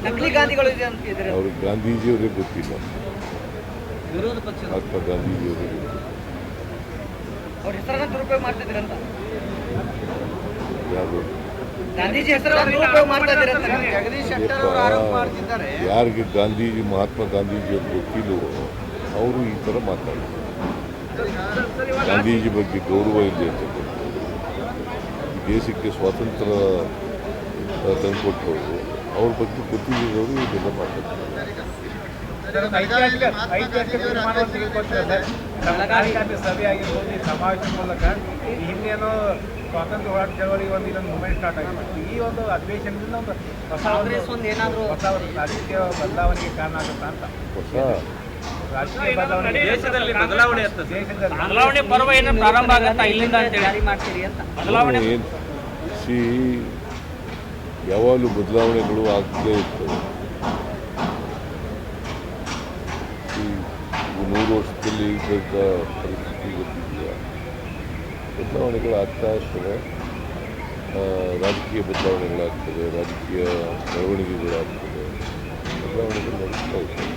ನಕಲಿ ಗಾಂಧಿಗಳು ಅವರು ಗಾಂಧೀಜಿಯವರೇ ಗೊತ್ತಿಲ್ಲ. ವಿರೋಧ ಪಕ್ಷದ ಮಹಾತ್ಮ ಗಾಂಧೀಜಿಯವರೇ ಗೊತ್ತಿಲ್ಲ. ಅವ್ರ ಹೆಸರನ್ನ ದುರುಪಯೋಗ ಮಾಡ್ತಿದ್ದೀರ ಅಂತ. ಯಾರು ಗಾಂಧೀಜಿ ಹೆಸರನ್ನ ದುರುಪಯೋಗ ಮಾಡ್ತಾ ಇದ್ದೀರ ಅಂತ ಜಗದೀಶ್ ಶೆಟ್ಟರ್ ಅವರು ಆರೋಪ ಮಾಡ್ತಿದ್ದಾರೆ. ಯಾರಿಗೆ ಗಾಂಧೀಜಿ ಮಹಾತ್ಮ ಗಾಂಧೀಜಿಯವ್ರು ಗೊತ್ತಿಲ್ಲವೋ ಅವರು ಈ ಥರ ಮಾತಾಡ್ತಾರೆ. ಗಾಂಧೀಜಿ ಬಗ್ಗೆ ಗೌರವ ಇದೆ ಅಂತ ಈ ದೇಶಕ್ಕೆ ಸ್ವಾತಂತ್ರ್ಯ ತಂದುಕೊಟ್ಟವರು ಅವ್ರ ಬಗ್ಗೆ ಗೊತ್ತಿದ್ದವರು ಇದೆಲ್ಲ ಮಾತಾಡ್ತಾರೆ. ಸಭೆ ಆಗಿರ್ಬೋದು, ಈ ಸಮಾವೇಶ ಮೂಲಕ ಈ ಹಿಂದೇನೋ ಸ್ವಾತಂತ್ರ್ಯ ಹೋರಾಟ ಚಳವಳಿ ಒಂದು ಇದೊಂದು ಮೂಮೆಂಟ್ ಸ್ಟಾರ್ಟ್ ಆಗಿತ್ತು. ಈ ಒಂದು ಅಧಿವೇಶನದಿಂದ ಒಂದು ಹೊಸ ಏನಾದರೂ ಹೊಸ ರಾಜಕೀಯ ಬದಲಾವಣೆಗೆ ಕಾರಣ ಆಗುತ್ತಾ ಅಂತ. ಹೊಸ ರಾಜಕೀಯ ಬದಲಾವಣೆ ದೇಶದಲ್ಲಿ ಬದಲಾವಣೆ ಬದಲಾವಣೆ ಪರ್ವ ಏನು ಪ್ರಾರಂಭ ಆಗುತ್ತಾ ಇಲ್ಲಿಂದ ಜಾರಿ ಮಾಡ್ತೀರಿ ಅಂತ. ಬದಲಾವಣೆ ಸಿ ಯಾವಾಗಲೂ ಬದಲಾವಣೆಗಳು ಆಗ್ತಲೇ ಇರ್ತವೆ. ಈ 100 ವರ್ಷದಲ್ಲಿ ಇದ್ದಂಥ ಪರಿಸ್ಥಿತಿ ಗೊತ್ತಿದೆಯಾ? ಬದಲಾವಣೆಗಳು ಆಗ್ತಾ ಇರ್ತವೆ. ರಾಜಕೀಯ ಬದಲಾವಣೆಗಳಾಗ್ತವೆ, ರಾಜಕೀಯ ಬೆಳವಣಿಗೆಗಳಾಗ್ತವೆ, ಬದಲಾವಣೆಗಳು ನಡೀತಾ ಇರ್ತವೆ.